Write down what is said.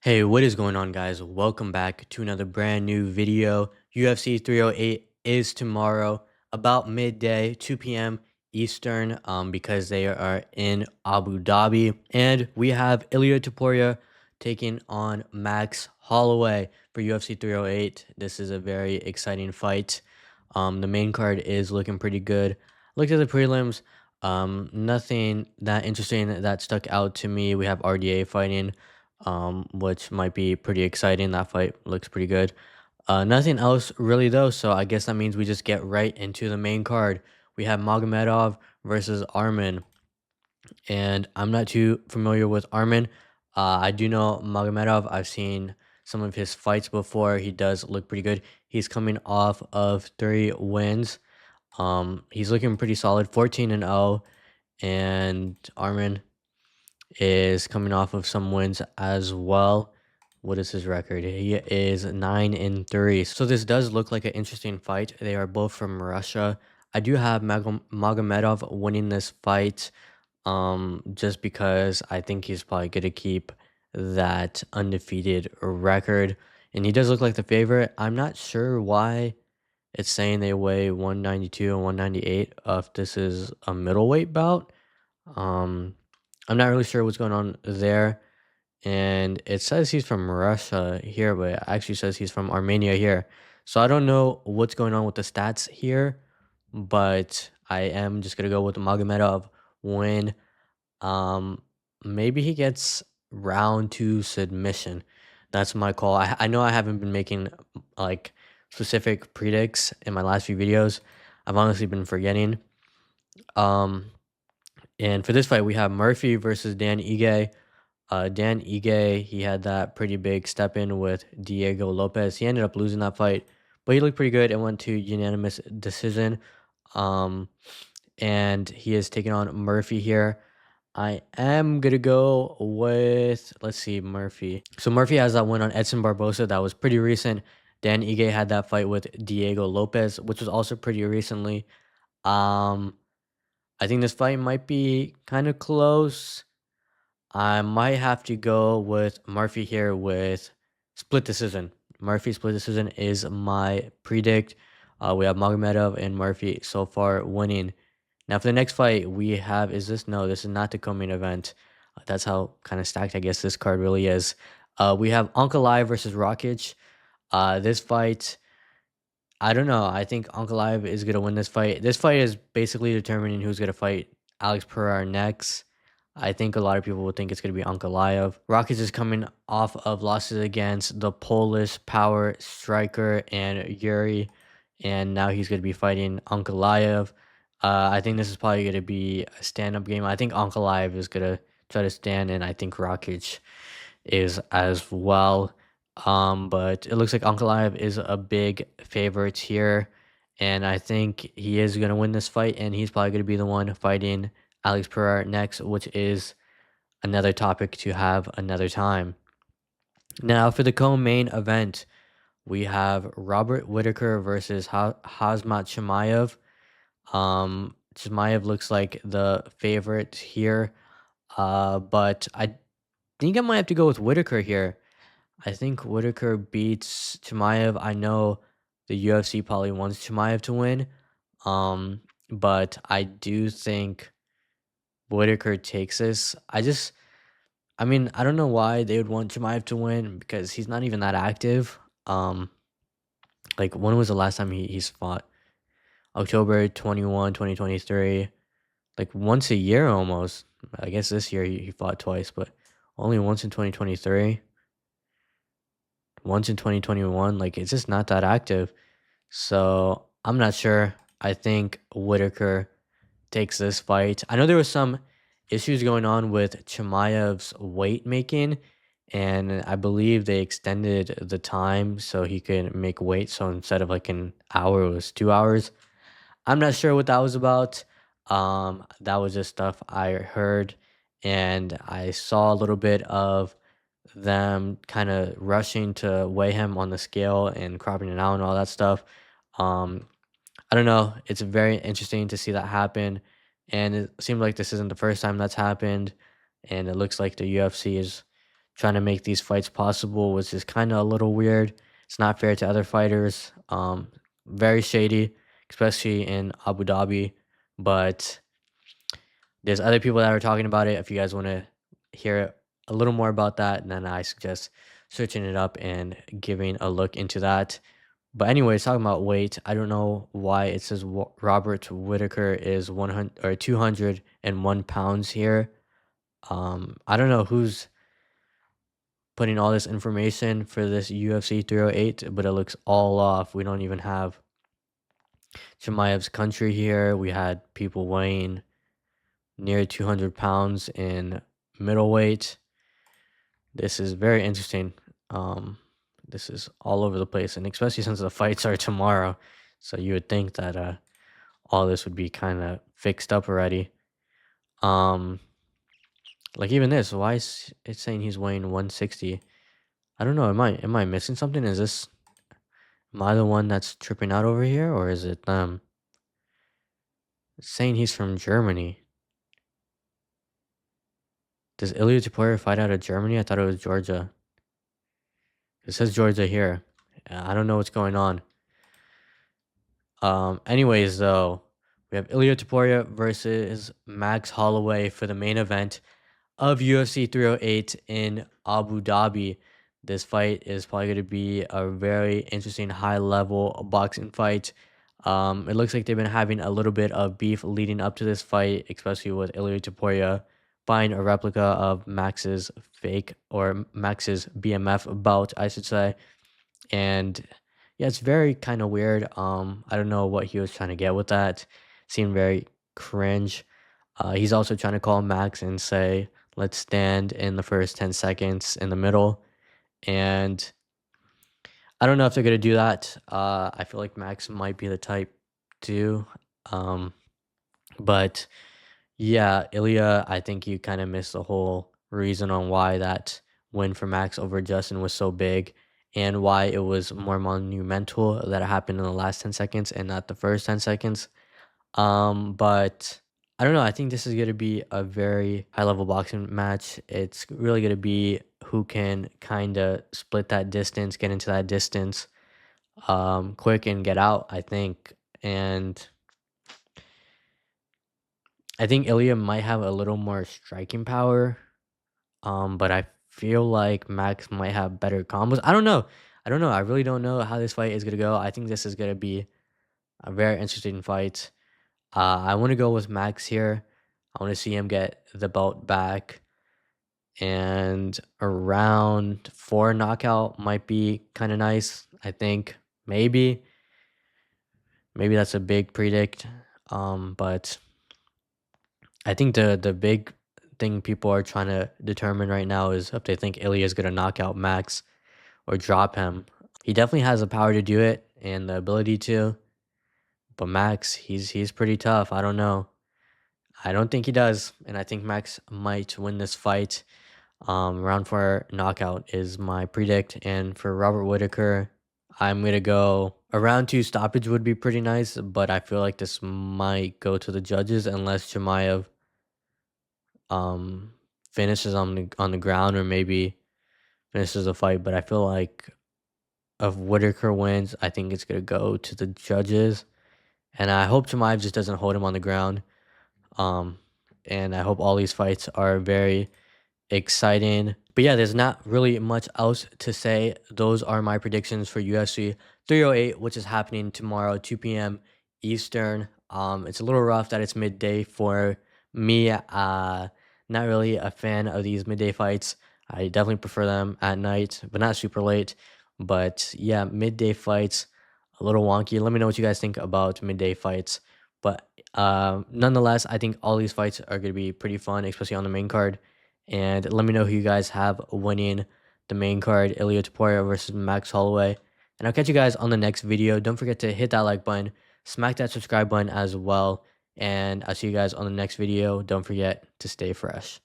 Hey, what is going on, guys? Welcome back to another brand new video. UFC 308 is tomorrow, about midday, 2 p.m. Eastern, because they are in Abu Dhabi. And we have Ilia Topuria taking on Max Holloway for UFC 308. This is a very exciting fight. The main card is looking pretty good. Looked at the prelims. Nothing that interesting that stuck out to me. We have RDA fighting, which might be pretty exciting. That fight looks pretty good. Nothing else really though, so I guess that means we just get right into the main card. We have Magomedov versus Armin, and I'm not too familiar with Armin. I do know Magomedov. I've seen some of his fights before. He does look pretty good. He's coming off of 3 wins. He's looking pretty solid, 14-0, and Armin is coming off of some wins as well. What is his record? He is 9-3. So this does look like an interesting fight. They are both from Russia. I do have Magomedov winning this fight, just because I think he's probably going to keep that undefeated record. And he does look like the favorite. I'm not sure why it's saying they weigh 192 and 198 if this is a middleweight bout. Um, I'm not really sure what's going on there. And it says he's from Russia here, but it actually says he's from Armenia here. So I don't know what's going on with the stats here, but I am just gonna go with the Magomedov win. Um, Maybe he gets round two submission. That's my call. I know I haven't been making like specific predicts in my last few videos. I've honestly been forgetting. Um, and for this fight, we have Murphy versus Dan Ige. Dan Ige, he had that pretty big step in with Diego Lopez. He ended up losing that fight, but he looked pretty good and went to unanimous decision. Um, and he is taking on Murphy here. I am gonna go with, let's see, Murphy. So Murphy has that win on Edson Barbosa that was pretty recent. Dan Ige had that fight with Diego Lopez, which was also pretty recently. Um, I think this fight might be kind of close. I might have to go with Murphy here with split decision. Murphy split decision is my predict. We have Magomedov and Murphy so far winning. Now for the next fight we have, is this, no, this is not the co-main event. That's how kind of stacked I guess this card really is. We have Ankalaev versus Rakic. This fight, I don't know. I think Ankalaev is gonna win this fight. This fight is basically determining who's gonna fight Alex Pereira next. I think a lot of people would think it's going to be Ankalaev. Rockets is coming off of losses against the Polish power striker and Yuri, and now he's going to be fighting Ankalaev. I think this is probably going to be a stand-up game. I think Ankalaev is going to try to stand, and I think Rakic is as well. But it looks like Ankalaev is a big favorite here, and I think he is going to win this fight, and he's probably going to be the one fighting Alex Pereira next, which is another topic to have another time. Now, for the co-main event, we have Robert Whitaker versus Hazmat Chimaev. Chimaev looks like the favorite here, but I think I might have to go with Whitaker here. I think Whitaker beats Chimaev. I know the UFC probably wants Chimaev to win, but I do think Whitaker takes this. I mean, I don't know why they would want Chimaev to win because he's not even that active. Like when was the last time he's fought? October 21, 2023. Like once a year almost. I guess this year he fought twice, but only once in 2023. Once in 2021. Like it's just not that active. So I'm not sure. I think Whitaker takes this fight. I know there was some issues going on with Chimaev's weight making, and I believe they extended the time so he could make weight. So instead of like an hour, it was 2 hours. I'm not sure what that was about. That was just stuff I heard, and I saw a little bit of them kind of rushing to weigh him on the scale and cropping it out and all that stuff. Um, I don't know. It's very interesting to see that happen, and it seems like this isn't the first time that's happened, and it looks like the UFC is trying to make these fights possible, which is kind of a little weird. It's not fair to other fighters. Very shady, especially in Abu Dhabi. But there's other people that are talking about it. If you guys want to hear a little more about that, then I suggest searching it up and giving a look into that. But anyways, talking about weight, I don't know why it says Robert Whitaker is 100 or 201 pounds here. I don't know who's putting all this information for this UFC 308, but it looks all off. We don't even have Chimaev's country here. We had people weighing near 200 pounds in middleweight. This is very interesting. This is all over the place, and especially since the fights are tomorrow, so you would think that all this would be kind of fixed up already. Um, like even this, why is it saying he's weighing 160? I don't know. Am I missing something? Am I the one that's tripping out over here, or is it them? It's saying he's from Germany. Does Ilia Topuria fight out of Germany? I thought it was Georgia. It says Georgia here. I don't know what's going on. Anyways, though, we have Ilia Topuria versus Max Holloway for the main event of UFC 308 in Abu Dhabi. This fight is probably going to be a very interesting high-level boxing fight. It looks like they've been having a little bit of beef leading up to this fight, especially with Ilia Topuria buying a replica of Max's Max's BMF bout, I should say. And yeah, it's very kind of weird. I don't know what he was trying to get with that. Seemed very cringe. He's also trying to call Max and say, let's stand in the first 10 seconds in the middle. And I don't know if they're going to do that. I feel like Max might be the type to. But yeah, Ilya, I think you kind of missed the whole reason on why that win for Max over Justin was so big and why it was more monumental that it happened in the last 10 seconds and not the first 10 seconds. But I don't know. I think this is going to be a very high level boxing match. It's really going to be who can kind of split that distance, get into that distance quick and get out, I think. And I think Ilya might have a little more striking power. But I feel like Max might have better combos. I don't know. I don't know. I really don't know how this fight is gonna go. I think this is gonna be a very interesting fight. I want to go with Max here. I want to see him get the belt back, and around 4 knockout might be kind of nice. I think maybe that's a big predict. But I think the big thing people are trying to determine right now is if they think Ilya is gonna knock out Max or drop him. He definitely has the power to do it and the ability to, but Max, he's pretty tough. I don't know. I don't think he does, and I think Max might win this fight. Round 4 knockout is my predict, and for Robert Whitaker, I'm gonna go a round 2 stoppage would be pretty nice, but I feel like this might go to the judges unless Chimaev um finishes on the ground or maybe finishes the fight. But I feel like if Whitaker wins, I think it's gonna go to the judges, and I hope Chimaev just doesn't hold him on the ground. Um, and I hope all these fights are very exciting. But yeah, there's not really much else to say. Those are my predictions for UFC 308, which is happening tomorrow, 2 p.m. Eastern. It's a little rough that it's midday for me. Not really a fan of these midday fights. I definitely prefer them at night, but not super late. But yeah, midday fights, a little wonky. Let me know what you guys think about midday fights. But nonetheless, I think all these fights are going to be pretty fun, especially on the main card. And let me know who you guys have winning the main card, Ilia Topuria versus Max Holloway. And I'll catch you guys on the next video. Don't forget to hit that like button, smack that subscribe button as well. And I'll see you guys on the next video. Don't forget to stay fresh.